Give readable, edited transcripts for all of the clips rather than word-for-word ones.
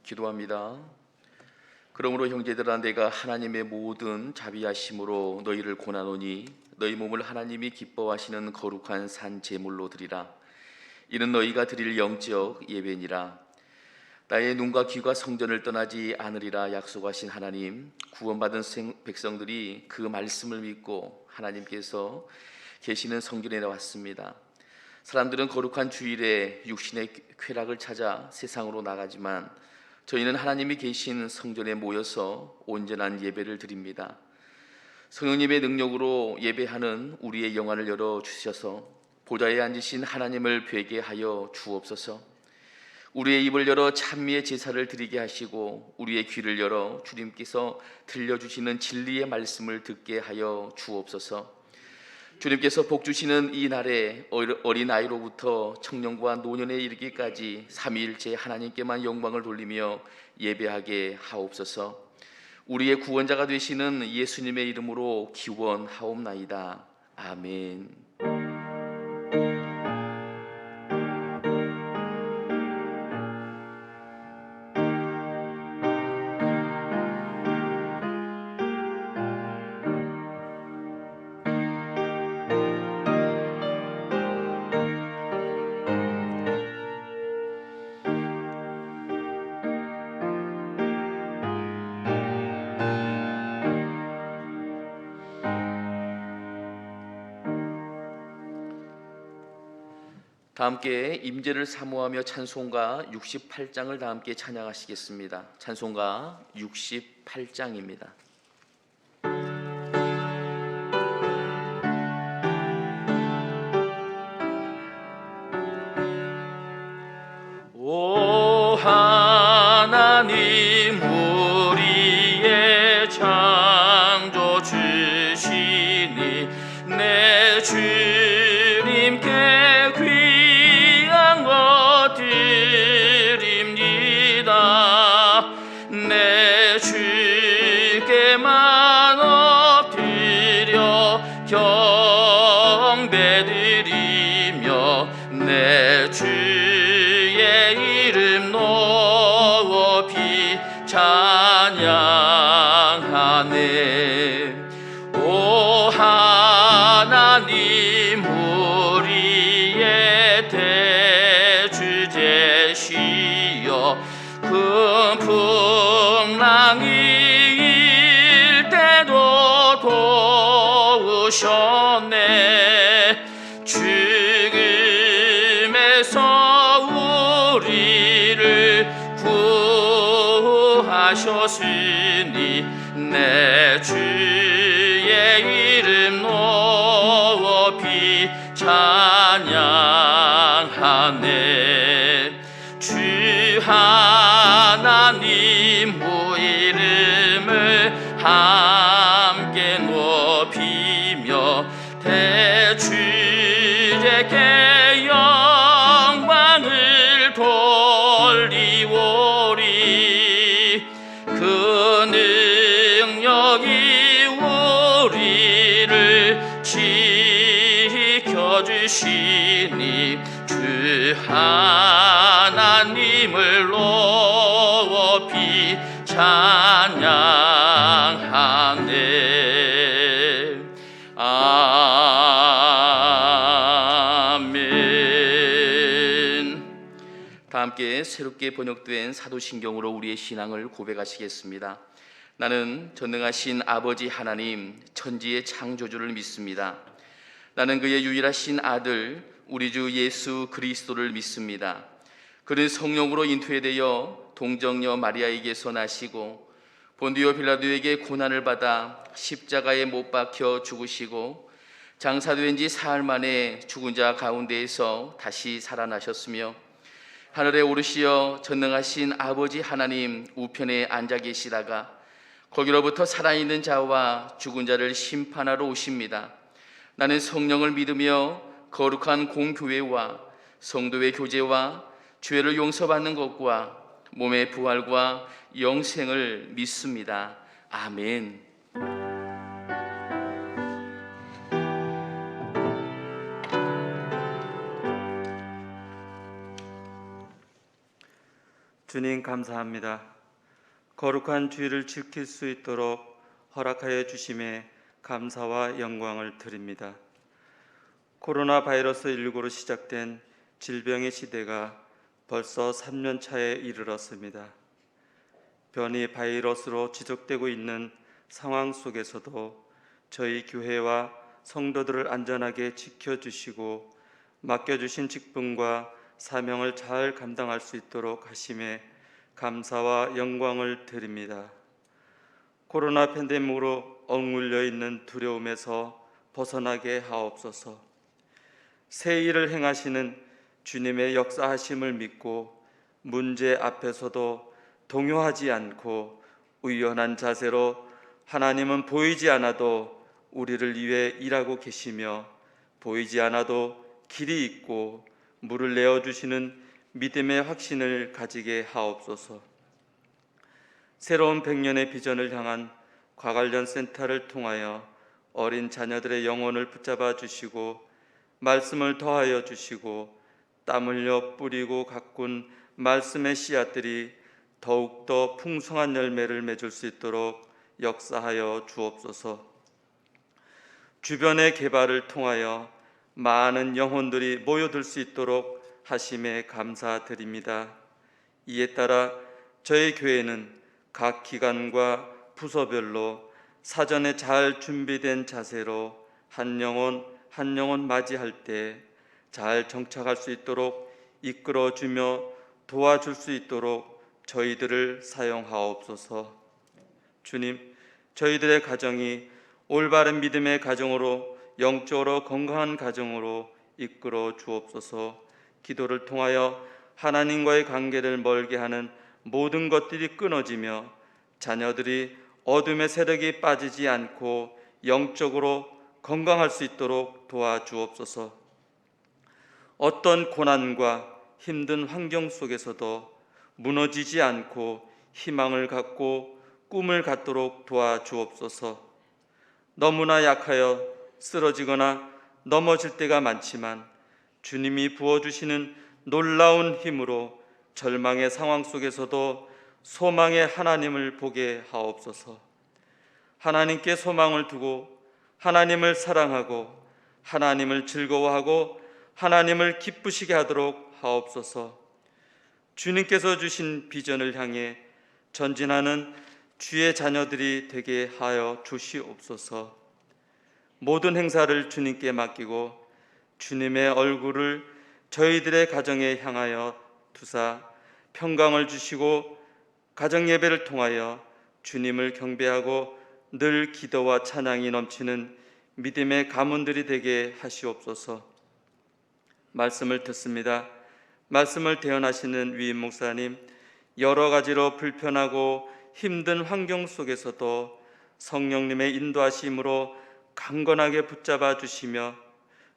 기도합니다. 그러므로 형제들아, 내가 하나님의 모든 자비하심으로 너희를 권하노니 너희 몸을 하나님이 기뻐하시는 거룩한 산 제물로 드리라. 이는 너희가 드릴 영적 예배니라. 나의 눈과 귀가 성전을 떠나지 않으리라 약속하신 하나님, 구원받은 백성들이 그 말씀을 믿고 하나님께서 계시는 성전에 나왔습니다. 사람들은 거룩한 주일에 육신의 쾌락을 찾아 세상으로 나가지만 저희는 하나님이 계신 성전에 모여서 온전한 예배를 드립니다. 성령님의 능력으로 예배하는 우리의 영안을 열어 주셔서 보좌에 앉으신 하나님을 뵈게 하여 주옵소서. 우리의 입을 열어 찬미의 제사를 드리게 하시고 우리의 귀를 열어 주님께서 들려주시는 진리의 말씀을 듣게 하여 주옵소서. 주님께서 복 주시는 이 날에 어린아이로부터 청년과 노년에 이르기까지 삼위일체 하나님께만 영광을 돌리며 예배하게 하옵소서. 우리의 구원자가 되시는 예수님의 이름으로 기원하옵나이다. 아멘. 다 함께 임재를 사모하며 찬송가 68장을 다 함께 찬양하시겠습니다. 찬송가 68장입니다. 오 하나님, 우리의 창조주시니 내 주님께 귀한 것 드립니다. 내 주께만 엎드려 경배드리며 내 주의 이름 높이 찬양하네. 오 하나님, 우리의 대주제시여 큰 풍랑이 일 때도 도우셨네. 죽음에서 우리를 구하셨으니 내 주의 이름 높이 찬양하네. 주 하나님 무 이름을 함께 높이며 대주제께 영광을 돌리오리. 그 능력이 우리를 지켜주시니 주 하나님을 높이 찬양하네. 아멘. 다 함께 새롭게 번역된 사도신경으로 우리의 신앙을 고백하시겠습니다. 나는 전능하신 아버지 하나님, 천지의 창조주를 믿습니다. 나는 그의 유일하신 아들 우리 주 예수 그리스도를 믿습니다. 그는 성령으로 인도되어 동정녀 마리아에게서 나시고 본디오 빌라도에게 고난을 받아 십자가에 못 박혀 죽으시고 장사된 지 사흘 만에 죽은 자 가운데에서 다시 살아나셨으며 하늘에 오르시어 전능하신 아버지 하나님 우편에 앉아 계시다가 거기로부터 살아있는 자와 죽은 자를 심판하러 오십니다. 나는 성령을 믿으며 거룩한 공교회와 성도의 교제와 죄를 용서받는 것과 몸의 부활과 영생을 믿습니다. 아멘. 주님 감사합니다. 거룩한 주일을 지킬 수 있도록 허락하여 주심에 감사와 영광을 드립니다. 코로나 바이러스 19로 시작된 질병의 시대가 벌써 3년 차에 이르렀습니다. 변이 바이러스로 지속되고 있는 상황 속에서도 저희 교회와 성도들을 안전하게 지켜주시고 맡겨주신 직분과 사명을 잘 감당할 수 있도록 하심에 감사와 영광을 드립니다. 코로나 팬데믹으로 억눌려 있는 두려움에서 벗어나게 하옵소서. 새 일을 행하시는 주님의 역사하심을 믿고 문제 앞에서도 동요하지 않고 의연한 자세로 하나님은 보이지 않아도 우리를 위해 일하고 계시며 보이지 않아도 길이 있고 물을 내어주시는 믿음의 확신을 가지게 하옵소서. 새로운 100년의 비전을 향한 과관련 센터를 통하여 어린 자녀들의 영혼을 붙잡아 주시고 말씀을 더하여 주시고 땀 흘려 뿌리고 가꾼 말씀의 씨앗들이 더욱더 풍성한 열매를 맺을 수 있도록 역사하여 주옵소서. 주변의 개발을 통하여 많은 영혼들이 모여들 수 있도록 하심에 감사드립니다. 이에 따라 저희 교회는 각 기관과 부서별로 사전에 잘 준비된 자세로 한 영혼 한 영혼 맞이할 때 잘 정착할 수 있도록 이끌어주며 도와줄 수 있도록 저희들을 사용하옵소서. 주님, 저희들의 가정이 올바른 믿음의 가정으로 영적으로 건강한 가정으로 이끌어 주옵소서. 기도를 통하여 하나님과의 관계를 멀게 하는 모든 것들이 끊어지며 자녀들이 어둠의 세력이 빠지지 않고 영적으로 건강할 수 있도록 도와주옵소서. 어떤 고난과 힘든 환경 속에서도 무너지지 않고 희망을 갖고 꿈을 갖도록 도와주옵소서. 너무나 약하여 쓰러지거나 넘어질 때가 많지만 주님이 부어주시는 놀라운 힘으로 절망의 상황 속에서도 소망의 하나님을 보게 하옵소서. 하나님께 소망을 두고 하나님을 사랑하고 하나님을 즐거워하고 하나님을 기쁘시게 하도록 하옵소서. 주님께서 주신 비전을 향해 전진하는 주의 자녀들이 되게 하여 주시옵소서. 모든 행사를 주님께 맡기고 주님의 얼굴을 저희들의 가정에 향하여 두사 평강을 주시고 가정 예배를 통하여 주님을 경배하고 늘 기도와 찬양이 넘치는 믿음의 가문들이 되게 하시옵소서. 말씀을 듣습니다. 말씀을 대언하시는 위임 목사님, 여러 가지로 불편하고 힘든 환경 속에서도 성령님의 인도하심으로 강건하게 붙잡아 주시며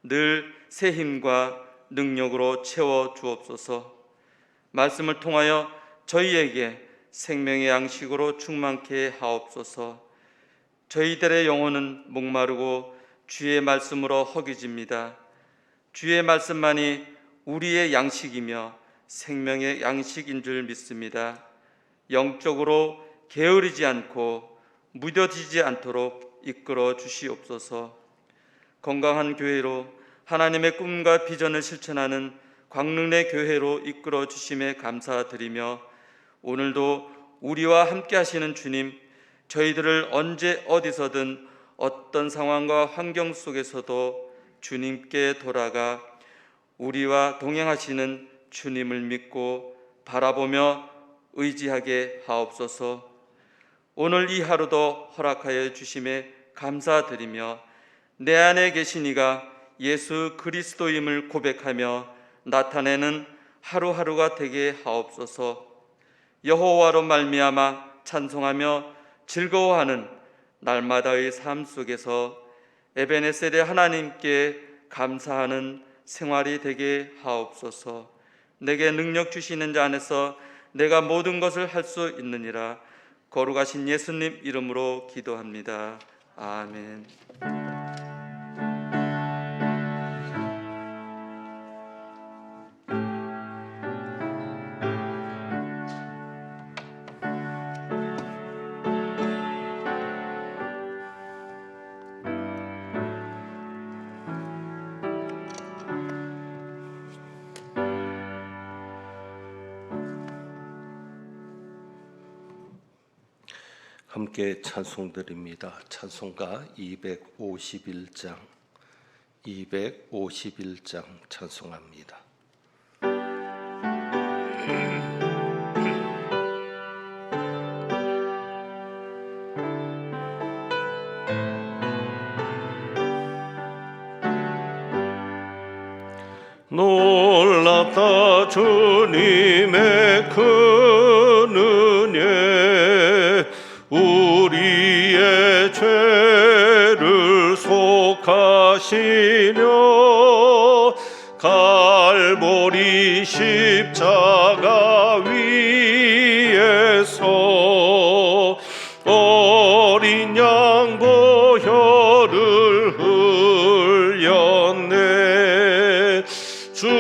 늘 새 힘과 능력으로 채워 주옵소서. 말씀을 통하여 저희에게 생명의 양식으로 충만케 하옵소서. 저희들의 영혼은 목마르고 주의 말씀으로 허기집니다. 주의 말씀만이 우리의 양식이며 생명의 양식인 줄 믿습니다. 영적으로 게으르지 않고 무뎌지지 않도록 이끌어 주시옵소서. 건강한 교회로 하나님의 꿈과 비전을 실천하는 광릉내 교회로 이끌어 주심에 감사드리며 오늘도 우리와 함께 하시는 주님, 저희들을 언제 어디서든 어떤 상황과 환경 속에서도 주님께 돌아가 우리와 동행하시는 주님을 믿고 바라보며 의지하게 하옵소서. 오늘 이 하루도 허락하여 주심에 감사드리며 내 안에 계신 이가 예수 그리스도임을 고백하며 나타내는 하루하루가 되게 하옵소서. 여호와로 말미암아 찬송하며 즐거워하는 날마다의 삶 속에서 에베네셀의 하나님께 감사하는 생활이 되게 하옵소서. 내게 능력 주시는 자 안에서 내가 모든 것을 할 수 있느니라. 거룩하신 예수님 이름으로 기도합니다. 아멘. 함께 찬송드립니다. 찬송가 251장 찬송합니다. 놀랍다 주님의 큰 은혜, 우리의 죄를 속하시며 갈보리 십자가 위에서 어린 양 보혈을 흘렸네. 주의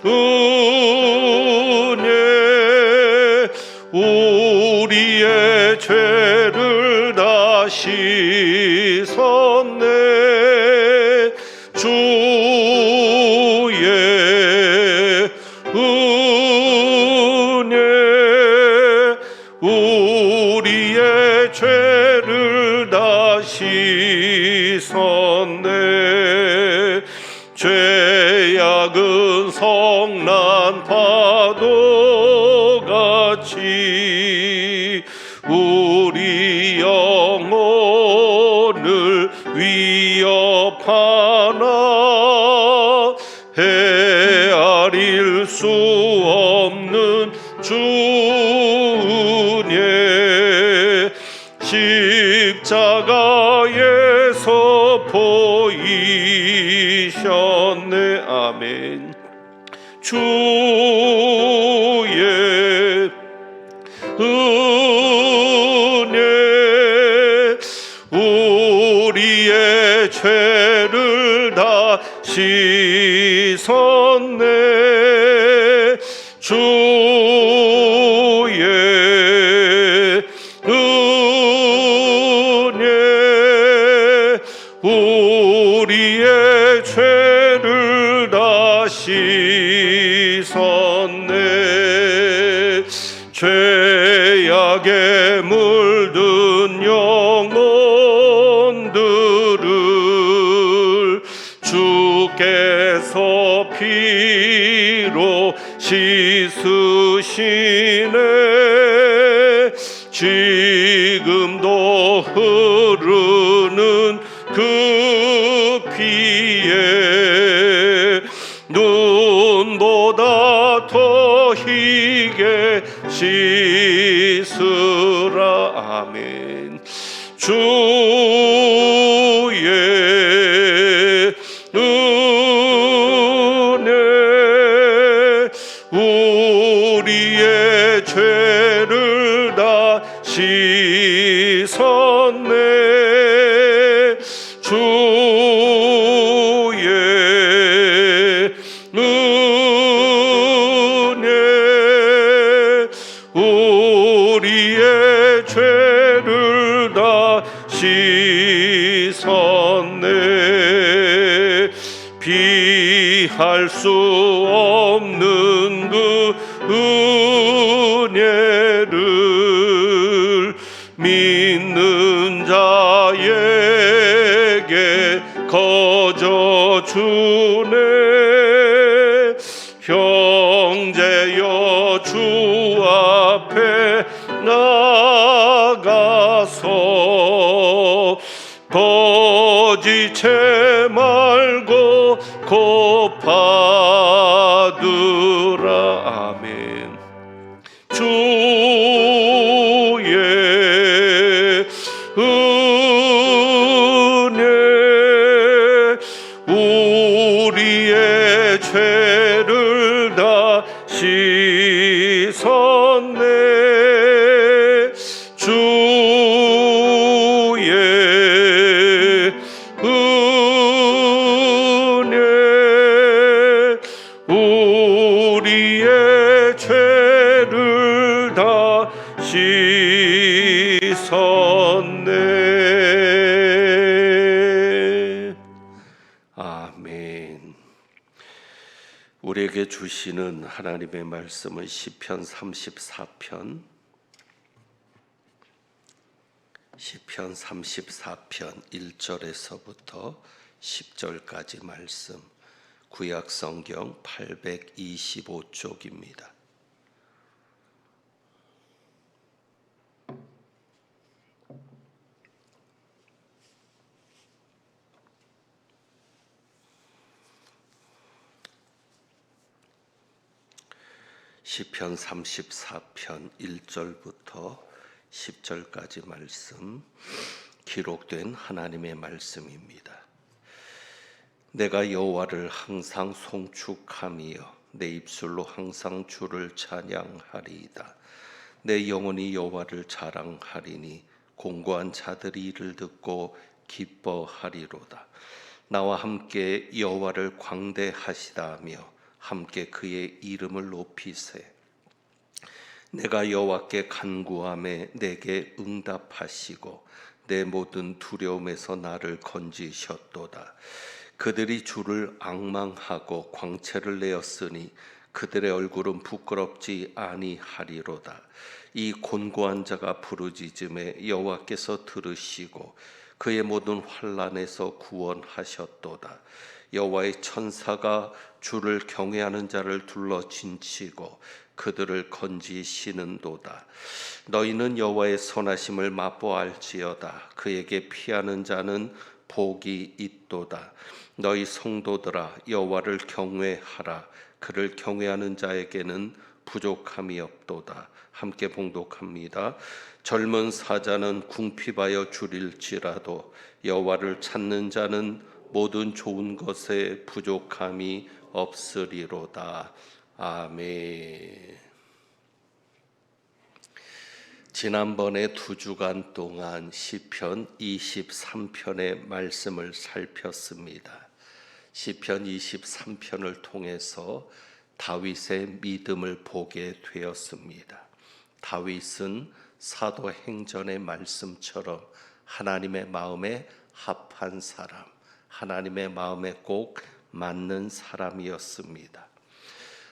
은혜 우리의 죄를 다 씻었네. 주의 은혜 우리의 죄를 다 씻었네. 죄악은 성난 파도같이 우리 영혼을 위협하나 헤아릴 수 없는 주 은혜 십자가에서 보이셨네. 아멘. 주의 은혜 우리의 죄를 다 씻었네. 주의 은혜 우리의 죄를 다 씻었네. 죄악에 물든 영혼들을 주께서 피로 씻으시네. 지금도 흐르는 그 피에 눈보다 더 희게 씻으라. 아멘. 주의 은혜 우리의 죄를 다 씻었네. 주의 은혜 우리의 죄를 다 씻었네. 비할 수 없는 그 은혜를 믿는 자에게 거저 주네. 형제여 주 앞에 나가서 거지체 말고 곧 받으라. 아멘. 주의 은혜 우리의 죄를 다 씻었네. 주의 은혜 우리의 죄를 다 씻었네. 아멘. 우리에게 우리에게 주시는 하나님의 말씀은 시편 34편 1절에서부터 10절까지 말씀, 구약 성경 825쪽입니다. 시편 34편 1절부터 10절까지 말씀, 기록된 하나님의 말씀입니다. 내가 여호와를 항상 송축하며 내 입술로 항상 주를 찬양하리이다. 내 영혼이 여호와를 자랑하리니 공고한 자들이 이를 듣고 기뻐하리로다. 나와 함께 여호와를 광대하시다며 함께 그의 이름을 높이세. 내가 여호와께 간구하매 내게 응답하시고 내 모든 두려움에서 나를 건지셨도다. 그들이 주를 앙망하고 광채를 내었으니 그들의 얼굴은 부끄럽지 아니하리로다. 이 곤고한 자가 부르짖음에 여호와께서 들으시고 그의 모든 환난에서 구원하셨도다. 여호와의 천사가 주를 경외하는 자를 둘러 진치고 그들을 건지시는도다. 너희는 여호와의 선하심을 맛보알지어다. 그에게 피하는 자는 복이 있도다. 너희 성도들아 여호와를 경외하라. 그를 경외하는 자에게는 부족함이 없도다. 함께 봉독합니다. 젊은 사자는 궁핍하여 줄일지라도 여호와를 찾는 자는 모든 좋은 것에 부족함이 없으리로다. 아멘. 지난번에 2주간 동안 시편 23편의 말씀을 살폈습니다. 시편 23편을 통해서 다윗의 믿음을 보게 되었습니다. 다윗은 사도행전의 말씀처럼 하나님의 마음에 합한 사람, 하나님의 마음에 꼭 맞는 사람이었습니다.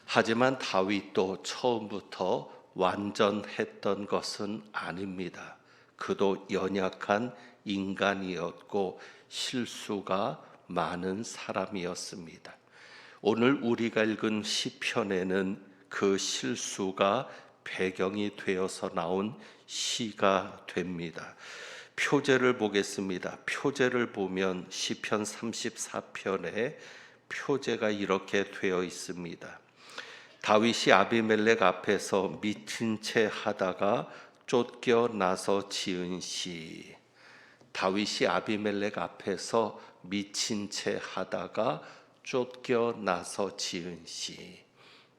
하지만 다윗도 처음부터 완전했던 것은 아닙니다. 그도 연약한 인간이었고 실수가 많은 사람이었습니다. 오늘 우리가 읽은 시편에는 그 실수가 배경이 되어서 나온 시가 됩니다. 표제를 보겠습니다. 표제를 보면 시편 34편에 표제가 이렇게 되어 있습니다. 다윗이 아비멜렉 앞에서 미친 채 하다가 쫓겨나서 지은 시. 다윗이 아비멜렉 앞에서 미친 채 하다가 쫓겨나서 지은 시.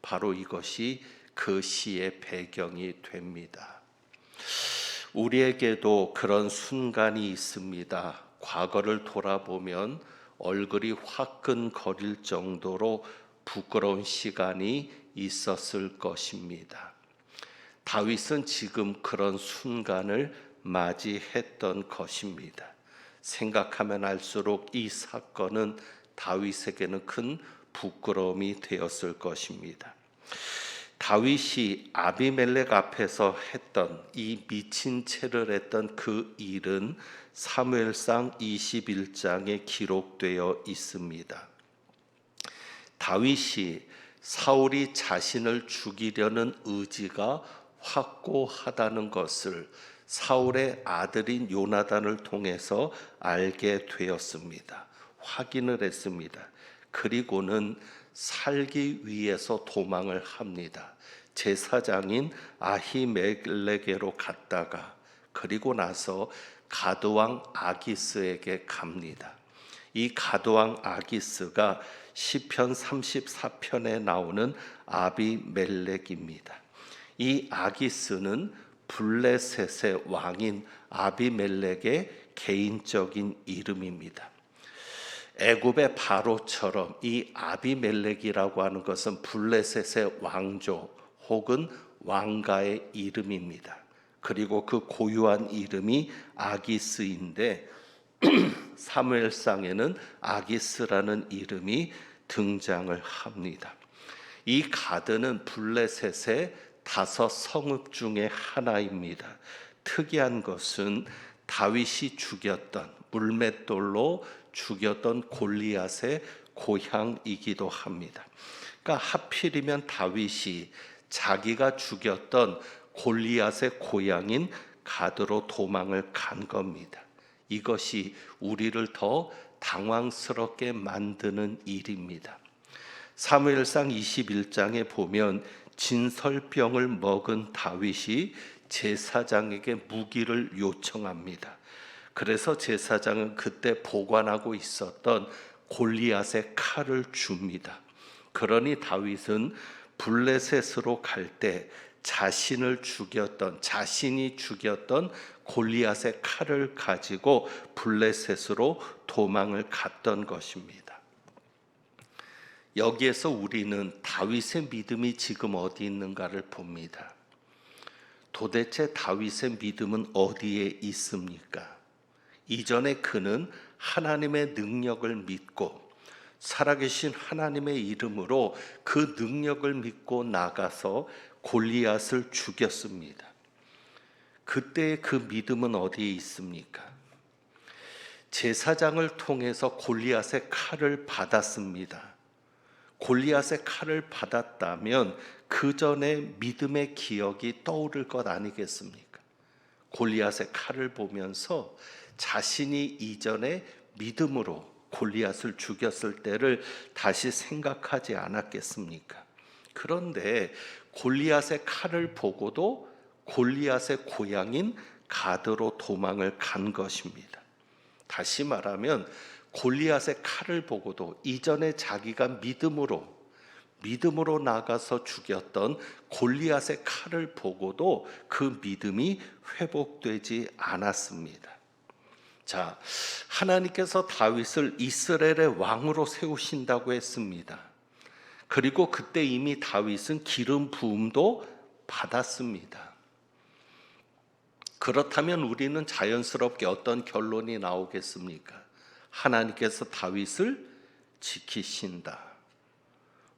바로 이것이 그 시의 배경이 됩니다. 우리에게도 그런 순간이 있습니다. 과거를 돌아보면 얼굴이 화끈거릴 정도로 부끄러운 시간이 있었을 것입니다. 다윗은 지금 그런 순간을 맞이했던 것입니다. 생각하면 할수록 이 사건은 다윗에게는 큰 부끄러움이 되었을 것입니다. 다윗이 아비멜렉 앞에서 했던 이 미친 채를 했던 그 일은 사무엘상 21장에 기록되어 있습니다. 다윗이 사울이 자신을 죽이려는 의지가 확고하다는 것을 사울의 아들인 요나단을 통해서 알게 되었습니다. 확인을 했습니다. 그리고는 살기 위해서 도망을 합니다. 제사장인 아히멜렉에게로 갔다가 그리고 나서 가드왕 아기스에게 갑니다. 이 가드왕 아기스가 시편 34편에 나오는 아비멜렉입니다. 이 아기스는 블레셋의 왕인 아비멜렉의 개인적인 이름입니다. 애굽의 바로처럼 이 아비멜렉이라고 하는 것은 블레셋의 왕조 혹은 왕가의 이름입니다. 그리고 그 고유한 이름이 아기스인데 사무엘상에는 아기스라는 이름이 등장을 합니다. 이 가드는 블레셋의 5 성읍 중에 하나입니다. 특이한 것은 다윗이 죽였던, 물맷돌로 죽였던 골리앗의 고향이기도 합니다. 그러니까 하필이면 다윗이 자기가 죽였던 골리앗의 고향인 가드로 도망을 간 겁니다. 이것이 우리를 더 당황스럽게 만드는 일입니다. 사무엘상 21장에 보면 진설병을 먹은 다윗이 제사장에게 무기를 요청합니다. 그래서 제사장은 그때 보관하고 있었던 골리앗의 칼을 줍니다. 그러니 다윗은 블레셋으로 갈 때 자신이 죽였던 골리앗의 칼을 가지고 블레셋으로 도망을 갔던 것입니다. 여기에서 우리는 다윗의 믿음이 지금 어디 있는가를 봅니다. 도대체 다윗의 믿음은 어디에 있습니까? 이전에 그는 하나님의 능력을 믿고 살아계신 하나님의 이름으로 그 능력을 믿고 나가서 골리앗을 죽였습니다. 그때의 그 믿음은 어디에 있습니까? 제사장을 통해서 골리앗의 칼을 받았습니다. 골리앗의 칼을 받았다면 그 전에 믿음의 기억이 떠오를 것 아니겠습니까? 골리앗의 칼을 보면서 자신이 이전에 믿음으로 골리앗을 죽였을 때를 다시 생각하지 않았겠습니까? 그런데 골리앗의 칼을 보고도 골리앗의 고향인 가드로 도망을 간 것입니다. 다시 말하면 골리앗의 칼을 보고도 이전에 자기가 믿음으로 나가서 죽였던 골리앗의 칼을 보고도 그 믿음이 회복되지 않았습니다. 자, 하나님께서 다윗을 이스라엘의 왕으로 세우신다고 했습니다. 그리고 그때 이미 다윗은 기름 부음도 받았습니다. 그렇다면 우리는 자연스럽게 어떤 결론이 나오겠습니까? 하나님께서 다윗을 지키신다.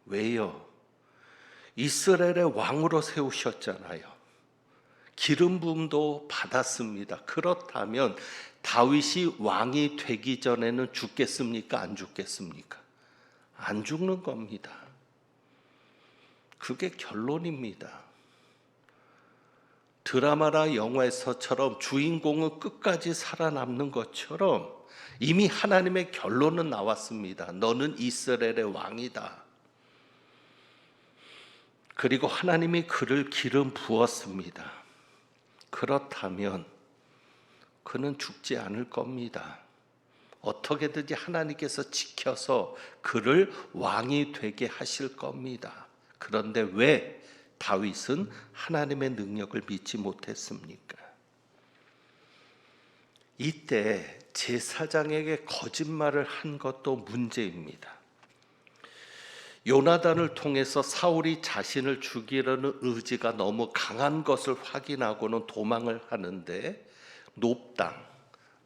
왜요? 이스라엘의 왕으로 세우셨잖아요. 기름 부음도 받았습니다. 그렇다면 다윗이 왕이 되기 전에는 죽겠습니까? 안 죽겠습니까? 안 죽는 겁니다. 그게 결론입니다. 드라마나 영화에서처럼 주인공은 끝까지 살아남는 것처럼 이미 하나님의 결론은 나왔습니다. 너는 이스라엘의 왕이다. 그리고 하나님이 그를 기름 부었습니다. 그렇다면 그는 죽지 않을 겁니다. 어떻게든지 하나님께서 지켜서 그를 왕이 되게 하실 겁니다. 그런데 왜 다윗은 하나님의 능력을 믿지 못했습니까? 이때 제사장에게 거짓말을 한 것도 문제입니다. 요나단을 통해서 사울이 자신을 죽이려는 의지가 너무 강한 것을 확인하고는 도망을 하는데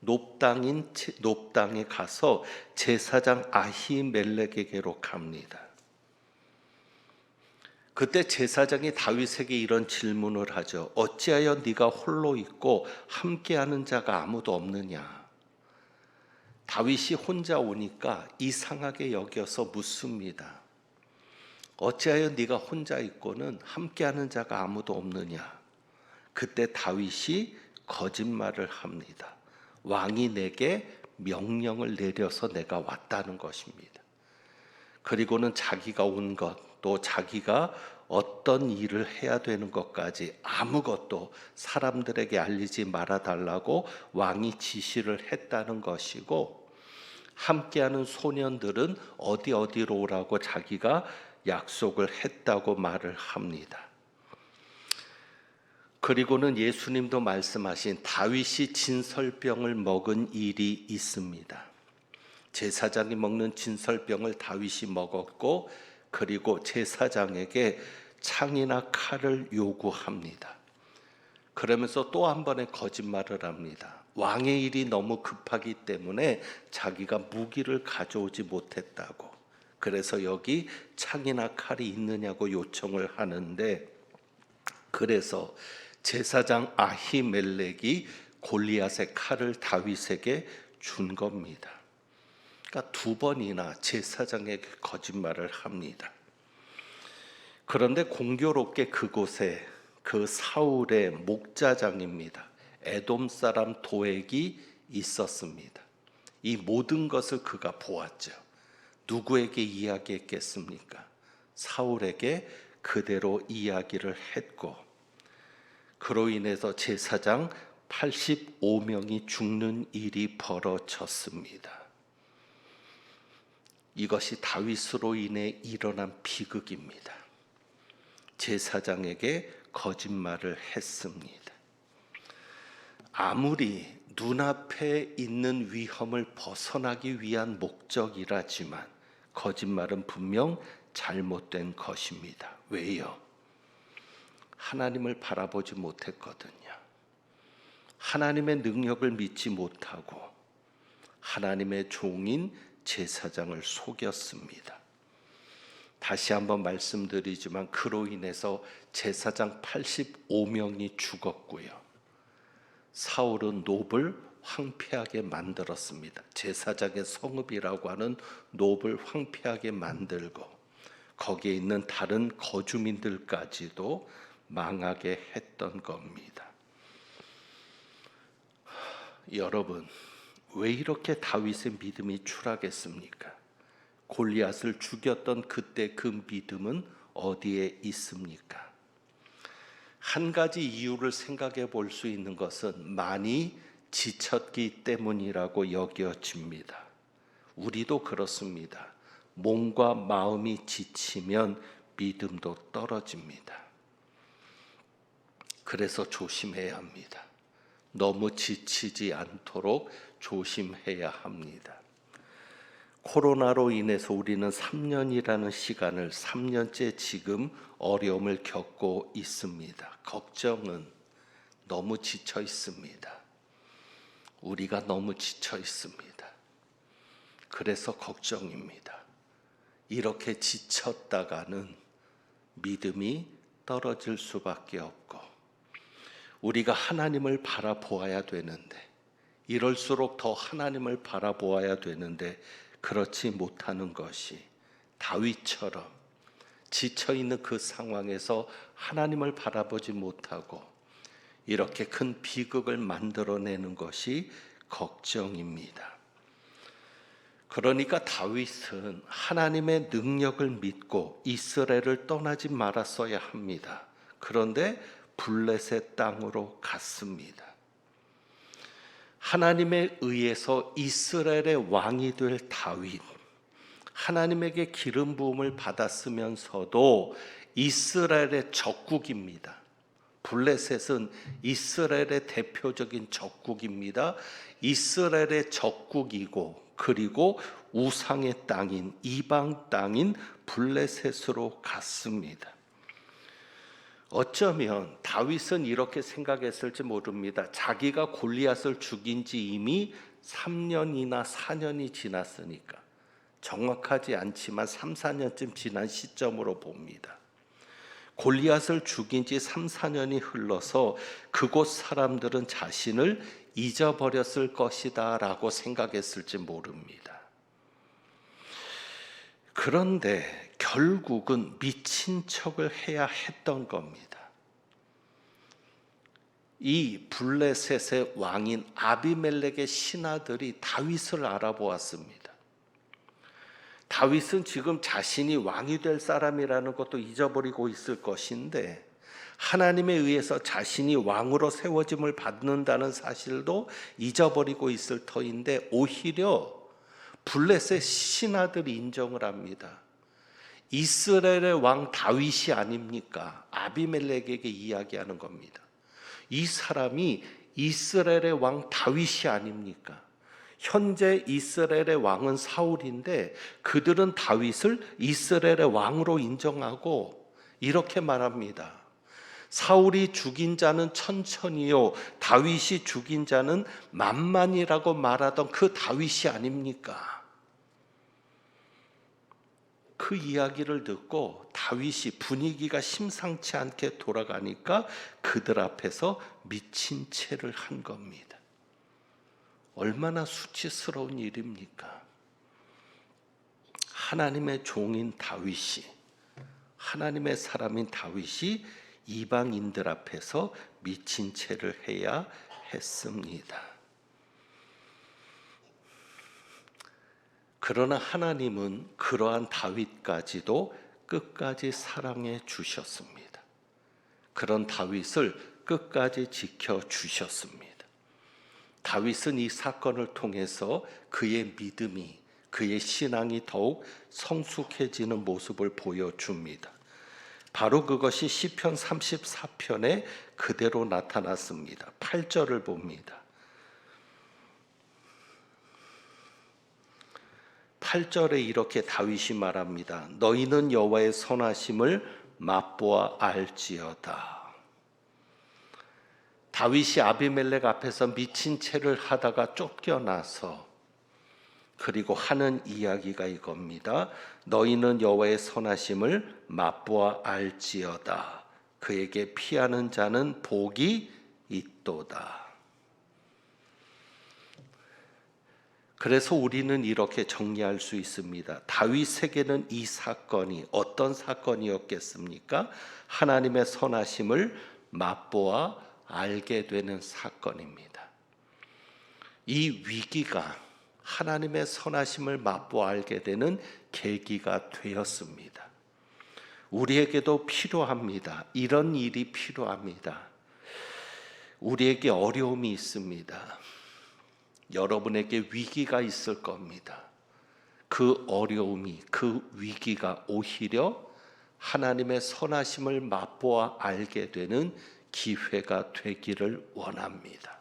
놉당에 가서 제사장 아히멜렉에게로 갑니다. 그때 제사장이 다윗에게 이런 질문을 하죠. 어찌하여 네가 홀로 있고 함께하는 자가 아무도 없느냐? 다윗이 혼자 오니까 이상하게 여겨서 묻습니다. 어찌하여 네가 혼자 있고는 함께하는 자가 아무도 없느냐? 그때 다윗이 거짓말을 합니다. 왕이 내게 명령을 내려서 내가 왔다는 것입니다. 그리고는 자기가 온 것, 또 자기가 어떤 일을 해야 되는 것까지 아무것도 사람들에게 알리지 말아달라고 왕이 지시를 했다는 것이고, 함께하는 소년들은 어디로 오라고 자기가 약속을 했다고 말을 합니다. 그리고는 예수님도 말씀하신 다윗이 진설병을 먹은 일이 있습니다. 제사장이 먹는 진설병을 다윗이 먹었고, 그리고 제사장에게 창이나 칼을 요구합니다. 그러면서 또 한 번의 거짓말을 합니다. 왕의 일이 너무 급하기 때문에 자기가 무기를 가져오지 못했다고. 그래서 여기 창이나 칼이 있느냐고 요청을 하는데, 그래서 제사장 아히멜렉이 골리앗의 칼을 다윗에게 준 겁니다. 그러니까 두 번이나 제사장에게 거짓말을 합니다. 그런데 공교롭게 그곳에 그 사울의 목자장입니다. 에돔 사람 도액이 있었습니다. 이 모든 것을 그가 보았죠. 누구에게 이야기했겠습니까? 사울에게 그대로 이야기를 했고, 그로 인해서 제사장 85명이 죽는 일이 벌어졌습니다. 이것이 다윗으로 인해 일어난 비극입니다. 제사장에게 거짓말을 했습니다. 아무리 눈앞에 있는 위험을 벗어나기 위한 목적이라지만 거짓말은 분명 잘못된 것입니다. 왜요? 하나님을 바라보지 못했거든요. 하나님의 능력을 믿지 못하고 하나님의 종인 제사장을 속였습니다. 다시 한번 말씀드리지만 그로 인해서 제사장 85명이 죽었고요. 사울은 놉을 황폐하게 만들었습니다. 제사장의 성읍이라고 하는 놉을 황폐하게 만들고 거기에 있는 다른 거주민들까지도 망하게 했던 겁니다. 여러분, 왜 이렇게 다윗의 믿음이 추락했습니까? 골리앗을 죽였던 그때 그 믿음은 어디에 있습니까? 한 가지 이유를 생각해 볼 수 있는 것은 많이 지쳤기 때문이라고 여겨집니다. 우리도 그렇습니다. 몸과 마음이 지치면 믿음도 떨어집니다. 그래서 조심해야 합니다. 너무 지치지 않도록 조심해야 합니다. 코로나로 인해서 우리는 3년이라는 시간을 3년째 지금 어려움을 겪고 있습니다. 걱정은 너무 지쳐 있습니다. 우리가 너무 지쳐 있습니다. 그래서 걱정입니다. 이렇게 지쳤다가는 믿음이 떨어질 수밖에 없고 우리가 하나님을 바라보아야 되는데 이럴수록 더 하나님을 바라보아야 되는데 그렇지 못하는 것이 다윗처럼 지쳐있는 그 상황에서 하나님을 바라보지 못하고 이렇게 큰 비극을 만들어내는 것이 걱정입니다. 그러니까 다윗은 하나님의 능력을 믿고 이스라엘을 떠나지 말았어야 합니다. 그런데 블레셋 땅으로 갔습니다. 하나님에 의해서 이스라엘의 왕이 될 다윗, 하나님에게 기름 부음을 받았으면서도 이스라엘의 적국입니다. 블레셋은 이스라엘의 대표적인 적국입니다. 이스라엘의 적국이고 그리고 우상의 땅인 이방 땅인 블레셋으로 갔습니다. 어쩌면 다윗은 이렇게 생각했을지 모릅니다. 자기가 골리앗을 죽인 지 이미 3년이나 4년이 지났으니까 정확하지 않지만 3, 4년쯤 지난 시점으로 봅니다. 골리앗을 죽인 지 3, 4년이 흘러서 그곳 사람들은 자신을 잊어버렸을 것이다 라고 생각했을지 모릅니다. 그런데 결국은 미친 척을 해야 했던 겁니다. 이 블레셋의 왕인 아비멜렉의 신하들이 다윗을 알아보았습니다. 다윗은 지금 자신이 왕이 될 사람이라는 것도 잊어버리고 있을 것인데 하나님에 의해서 자신이 왕으로 세워짐을 받는다는 사실도 잊어버리고 있을 터인데 오히려 블레셋 신하들이 인정을 합니다. 이스라엘의 왕 다윗이 아닙니까? 아비멜렉에게 이야기하는 겁니다. 이 사람이 이스라엘의 왕 다윗이 아닙니까? 현재 이스라엘의 왕은 사울인데 그들은 다윗을 이스라엘의 왕으로 인정하고 이렇게 말합니다. 사울이 죽인 자는 천천히요 다윗이 죽인 자는 만만이라고 말하던 그 다윗이 아닙니까? 그 이야기를 듣고 다윗이 분위기가 심상치 않게 돌아가니까 그들 앞에서 미친 채를 한 겁니다. 얼마나 수치스러운 일입니까? 하나님의 종인 다윗이, 하나님의 사람인 다윗이 이방인들 앞에서 미친 채를 해야 했습니다. 그러나 하나님은 그러한 다윗까지도 끝까지 사랑해 주셨습니다. 그런 다윗을 끝까지 지켜 주셨습니다. 다윗은 이 사건을 통해서 그의 믿음이, 그의 신앙이 더욱 성숙해지는 모습을 보여줍니다. 바로 그것이 시편 34편에 그대로 나타났습니다. 8절을 봅니다. 8절에 이렇게 다윗이 말합니다. 너희는 여호와의 선하심을 맛보아 알지어다. 다윗이 아비멜렉 앞에서 미친 채를 하다가 쫓겨나서 그리고 하는 이야기가 이겁니다. 너희는 여호와의 선하심을 맛보아 알지어다. 그에게 피하는 자는 복이 있도다. 그래서 우리는 이렇게 정리할 수 있습니다. 다윗에게는 이 사건이 어떤 사건이었겠습니까? 하나님의 선하심을 맛보아 알게 되는 사건입니다. 이 위기가 하나님의 선하심을 맛보아 알게 되는 계기가 되었습니다. 우리에게도 필요합니다. 이런 일이 필요합니다. 우리에게 어려움이 있습니다. 여러분에게 위기가 있을 겁니다. 그 어려움이, 그 위기가 오히려 하나님의 선하심을 맛보아 알게 되는 기회가 되기를 원합니다.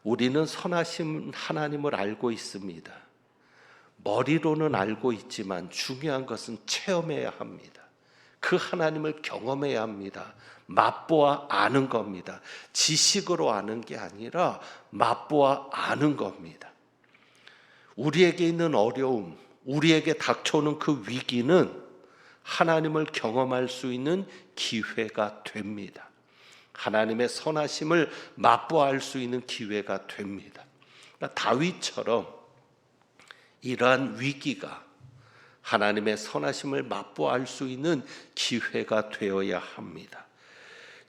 우리는 선하신 하나님을 알고 있습니다. 머리로는 알고 있지만 중요한 것은 체험해야 합니다. 그 하나님을 경험해야 합니다. 맛보아 아는 겁니다. 지식으로 아는 게 아니라 맛보아 아는 겁니다. 우리에게 있는 어려움, 우리에게 닥쳐오는 그 위기는 하나님을 경험할 수 있는 기회가 됩니다. 하나님의 선하심을 맛보아 알 수 있는 기회가 됩니다. 그러니까 다윗처럼 이러한 위기가 하나님의 선하심을 맛보아 알 수 있는 기회가 되어야 합니다.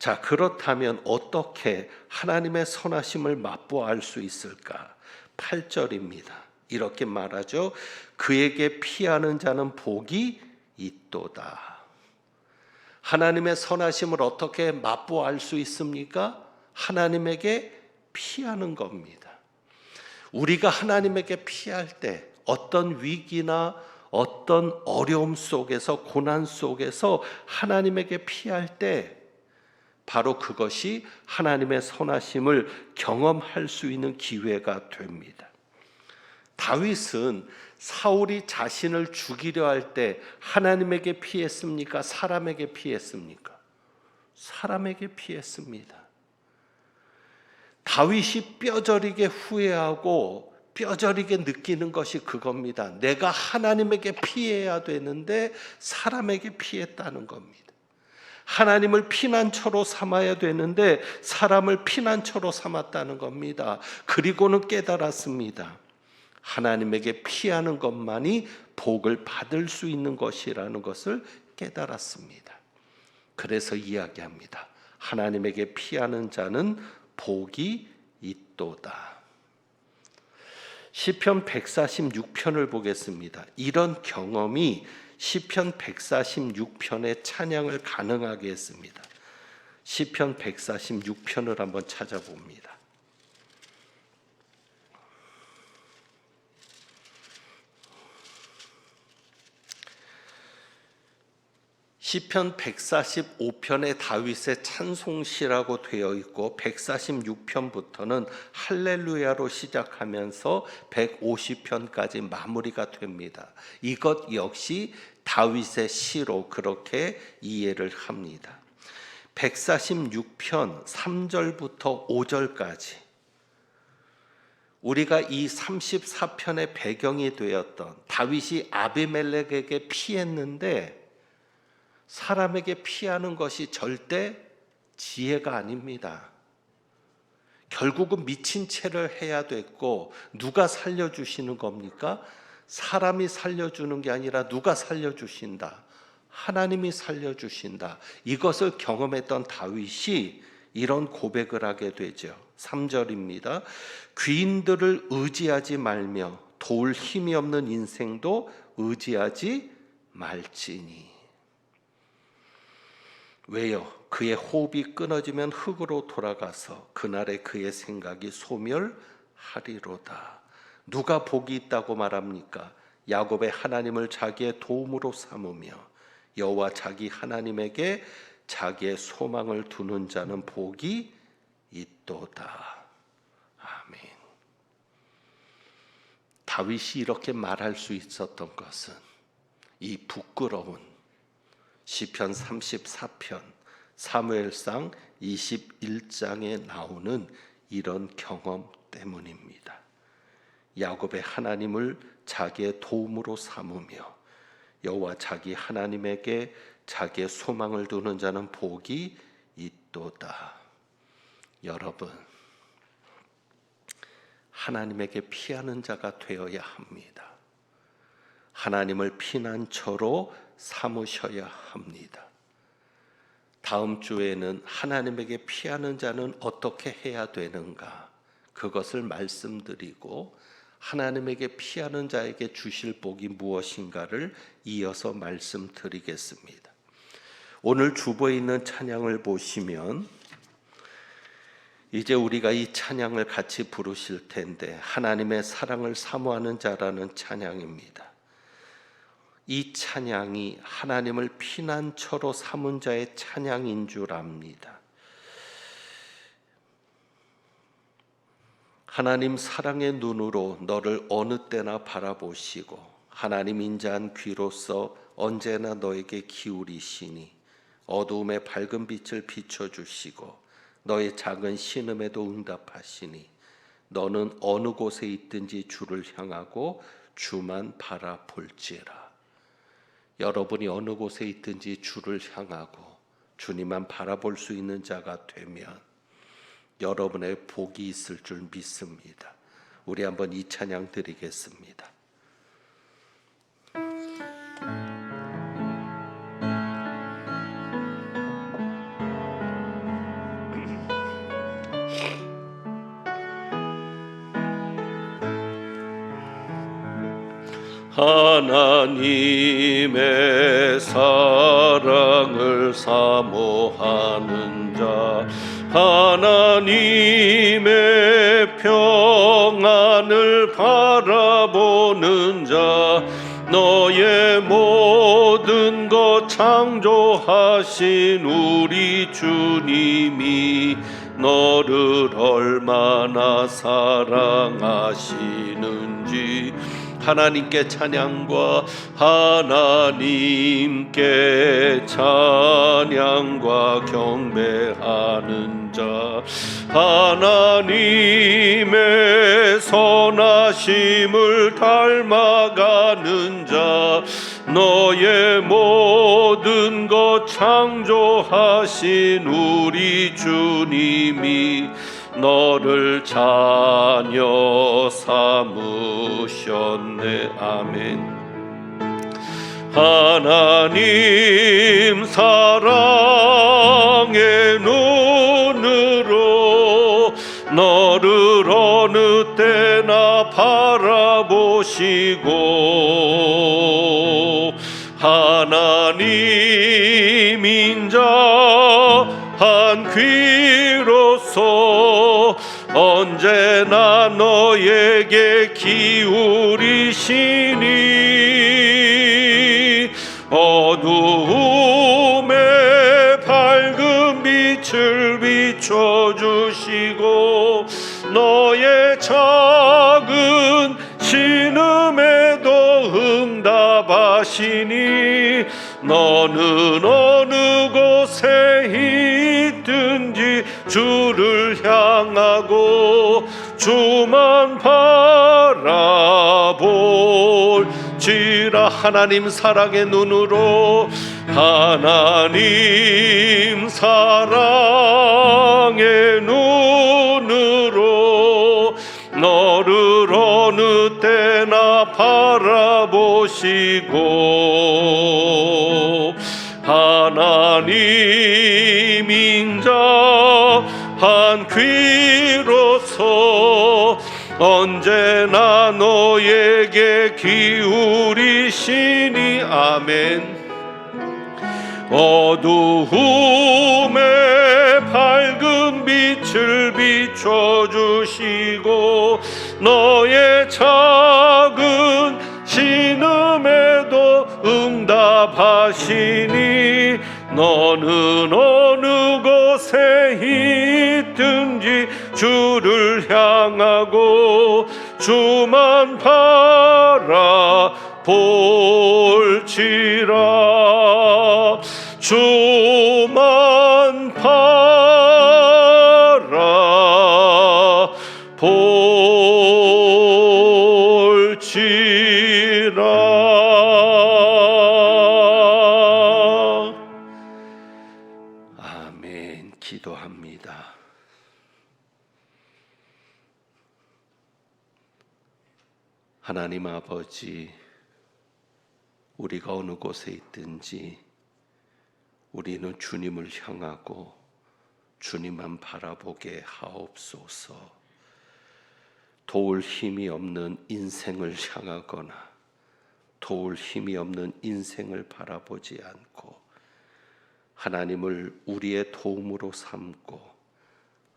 자, 그렇다면 어떻게 하나님의 선하심을 맛보아 알 수 있을까? 8절입니다. 이렇게 말하죠. 그에게 피하는 자는 복이 있도다. 하나님의 선하심을 어떻게 맛보아 알 수 있습니까? 하나님에게 피하는 겁니다. 우리가 하나님에게 피할 때 어떤 위기나 어떤 어려움 속에서, 고난 속에서 하나님에게 피할 때 바로 그것이 하나님의 선하심을 경험할 수 있는 기회가 됩니다. 다윗은 사울이 자신을 죽이려 할 때 하나님에게 피했습니까? 사람에게 피했습니까? 사람에게 피했습니다. 다윗이 뼈저리게 후회하고 뼈저리게 느끼는 것이 그겁니다. 내가 하나님에게 피해야 되는데 사람에게 피했다는 겁니다. 하나님을 피난처로 삼아야 되는데 사람을 피난처로 삼았다는 겁니다. 그리고는 깨달았습니다. 하나님에게 피하는 것만이 복을 받을 수 있는 것이라는 것을 깨달았습니다. 그래서 이야기합니다. 하나님에게 피하는 자는 복이 있도다. 시편 146편을 보겠습니다. 이런 경험이 시편 146편의 찬양을 가능하게 했습니다. 시편 146편을 한번 찾아봅니다. 시편 145편에 다윗의 찬송시라고 되어 있고 146편부터는 할렐루야로 시작하면서 150편까지 마무리가 됩니다. 이것 역시 다윗의 시로 그렇게 이해를 합니다. 146편 3절부터 5절까지 우리가 이 34편의 배경이 되었던 다윗이 아비멜렉에게 피했는데 사람에게 피하는 것이 절대 지혜가 아닙니다. 결국은 미친 채를 해야 됐고, 누가 살려주시는 겁니까? 사람이 살려주는 게 아니라 누가 살려주신다? 하나님이 살려주신다. 이것을 경험했던 다윗이 이런 고백을 하게 되죠. 3절입니다. 귀인들을 의지하지 말며 도울 힘이 없는 인생도 의지하지 말지니. 왜요? 그의 호흡이 끊어지면 흙으로 돌아가서 그날에 그의 생각이 소멸하리로다. 누가 복이 있다고 말합니까? 야곱의 하나님을 자기의 도움으로 삼으며 여호와 자기 하나님에게 자기의 소망을 두는 자는 복이 있도다. 아멘. 다윗이 이렇게 말할 수 있었던 것은 이 부끄러운 시편 34편, 사무엘상 21장에 나오는 이런 경험 때문입니다. 야곱의 하나님을 자기의 도움으로 삼으며 여호와 자기 하나님에게 자기의 소망을 두는 자는 복이 있도다. 여러분, 하나님에게 피하는 자가 되어야 합니다. 하나님을 피난처로 삼으셔야 합니다. 다음 주에는 하나님에게 피하는 자는 어떻게 해야 되는가, 그것을 말씀드리고 하나님에게 피하는 자에게 주실 복이 무엇인가를 이어서 말씀드리겠습니다. 오늘 주보에 있는 찬양을 보시면 이제 우리가 이 찬양을 같이 부르실 텐데, 하나님의 사랑을 사모하는 자라는 찬양입니다. 이 찬양이 하나님을 피난처로 삼은 자의 찬양인 줄 압니다. 하나님 사랑의 눈으로 너를 어느 때나 바라보시고 하나님 인자한 귀로서 언제나 너에게 기울이시니 어두움에 밝은 빛을 비춰주시고 너의 작은 신음에도 응답하시니 너는 어느 곳에 있든지 주를 향하고 주만 바라볼지라. 여러분이 어느 곳에 있든지 주를 향하고 주님만 바라볼 수 있는 자가 되면 여러분의 복이 있을 줄 믿습니다. 우리 한번 이 찬양 드리겠습니다. 하나님의 사랑을 사모하는 자, 하나님의 평안을 바라보는 자, 너의 모든 것 창조하신 우리 주님이 너를 얼마나 사랑하시는지 하나님께 찬양과 하나님께 찬양과 경배하는 자, 하나님의 선하심을 닮아가는 자, 너의 모든 것 창조하신 우리 주님이 너를 자녀 삼으셨네. 아멘. 하나님 사랑의 눈으로 너를 어느 때나 바라보시고 하나님 인자한 귀로서 언제나 너에게 기울이시니 어두움에 밝은 빛을 비춰주시고 너의 작은 신음에도 응답하시니 너는 어느 곳에 있든지 주를 향하고 주만 바라볼지라. 하나님 사랑의 눈으로, 하나님 사랑의 눈으로 너를 어느 때나 바라보시고, 하나님 인자한 귀로서 언제나 너에게 기울이시니. 아멘. 어두움에 밝은 빛을 비춰주시고, 너의 작은 신음에도 응답하시니. 너는 어느 곳에 있든지 주를 향하고 주만 바라볼지라. 주만 바라볼지라. 아멘. 기도합니다. 하나님 아버지, 우리가 어느 곳에 있든지 우리는 주님을 향하고 주님만 바라보게 하옵소서. 도울 힘이 없는 인생을 향하거나 도울 힘이 없는 인생을 바라보지 않고 하나님을 우리의 도움으로 삼고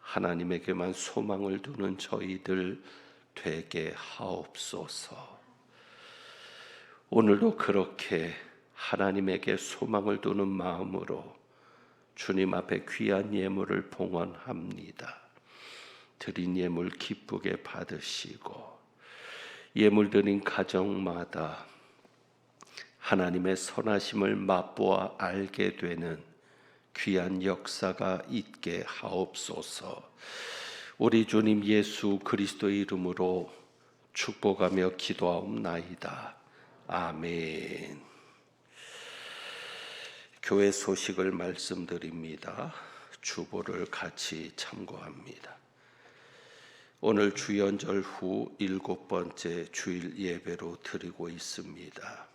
하나님에게만 소망을 두는 저희들 되게 하옵소서. 오늘도 그렇게 하나님에게 소망을 두는 마음으로 주님 앞에 귀한 예물을 봉헌합니다. 드린 예물 기쁘게 받으시고, 예물 드린 가정마다 하나님의 선하심을 맛보아 알게 되는 귀한 역사가 있게 하옵소서. 우리 주님 예수 그리스도의 이름으로 축복하며 기도하옵나이다. 아멘. 교회 소식을 말씀드립니다. 주보를 같이 참고합니다. 오늘 주연절 후 7번째 주일 예배로 드리고 있습니다.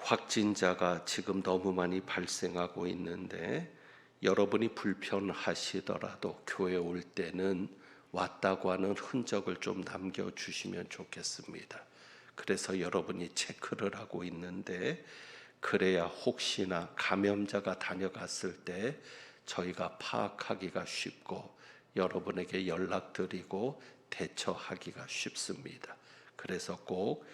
확진자가 지금 너무 많이 발생하고 있는데 여러분이 불편하시더라도 교회 올 때는 왔다고 하는 흔적을 좀 남겨주시면 좋겠습니다. 그래서 여러분이 체크를 하고 있는데, 그래야 혹시나 감염자가 다녀갔을 때 저희가 파악하기가 쉽고 여러분에게 연락드리고 대처하기가 쉽습니다. 그래서 꼭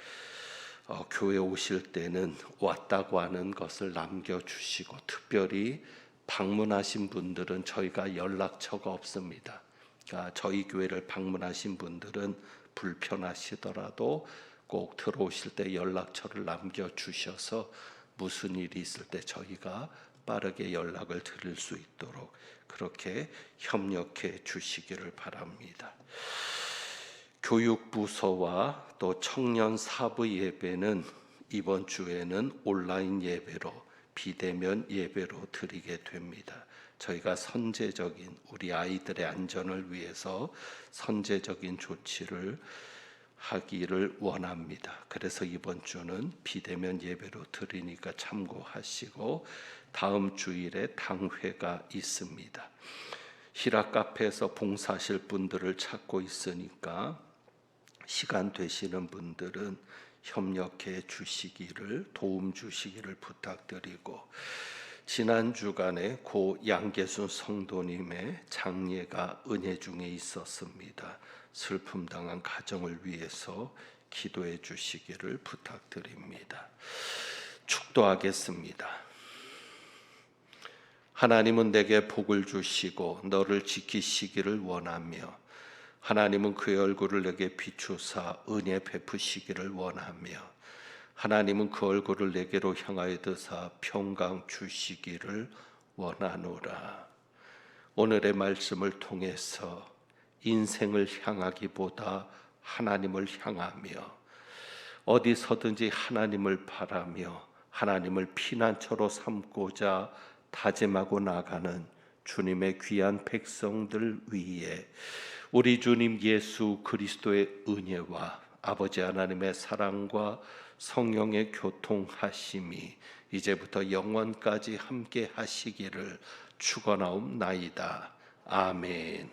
교회 오실 때는 왔다고 하는 것을 남겨주시고, 특별히 방문하신 분들은 저희가 연락처가 없습니다. 그러니까 저희 교회를 방문하신 분들은 불편하시더라도 꼭 들어오실 때 연락처를 남겨주셔서 무슨 일이 있을 때 저희가 빠르게 연락을 드릴 수 있도록 그렇게 협력해 주시기를 바랍니다. 교육부서와 또 청년 사부 예배는 이번 주에는 온라인 예배로, 비대면 예배로 드리게 됩니다. 저희가 선제적인 우리 아이들의 안전을 위해서 선제적인 조치를 하기를 원합니다. 그래서 이번 주는 비대면 예배로 드리니까 참고하시고, 다음 주일에 당회가 있습니다. 희락 카페에서 봉사하실 분들을 찾고 있으니까 시간 되시는 분들은 협력해 주시기를, 도움 주시기를 부탁드리고, 지난 주간에 고 양계순 성도님의 장례가 은혜 중에 있었습니다. 슬픔 당한 가정을 위해서 기도해 주시기를 부탁드립니다. 축도하겠습니다. 하나님은 내게 복을 주시고 너를 지키시기를 원하며, 하나님은 그의 얼굴을 내게 비추사 은혜 베푸시기를 원하며, 하나님은 그 얼굴을 내게로 향하여 드사 평강 주시기를 원하노라. 오늘의 말씀을 통해서 인생을 향하기보다 하나님을 향하며 어디서든지 하나님을 바라며 하나님을 피난처로 삼고자 다짐하고 나가는 주님의 귀한 백성들 위에 우리 주님 예수 그리스도의 은혜와 아버지 하나님의 사랑과 성령의 교통하심이 이제부터 영원까지 함께 하시기를 축원하옵나이다. 아멘.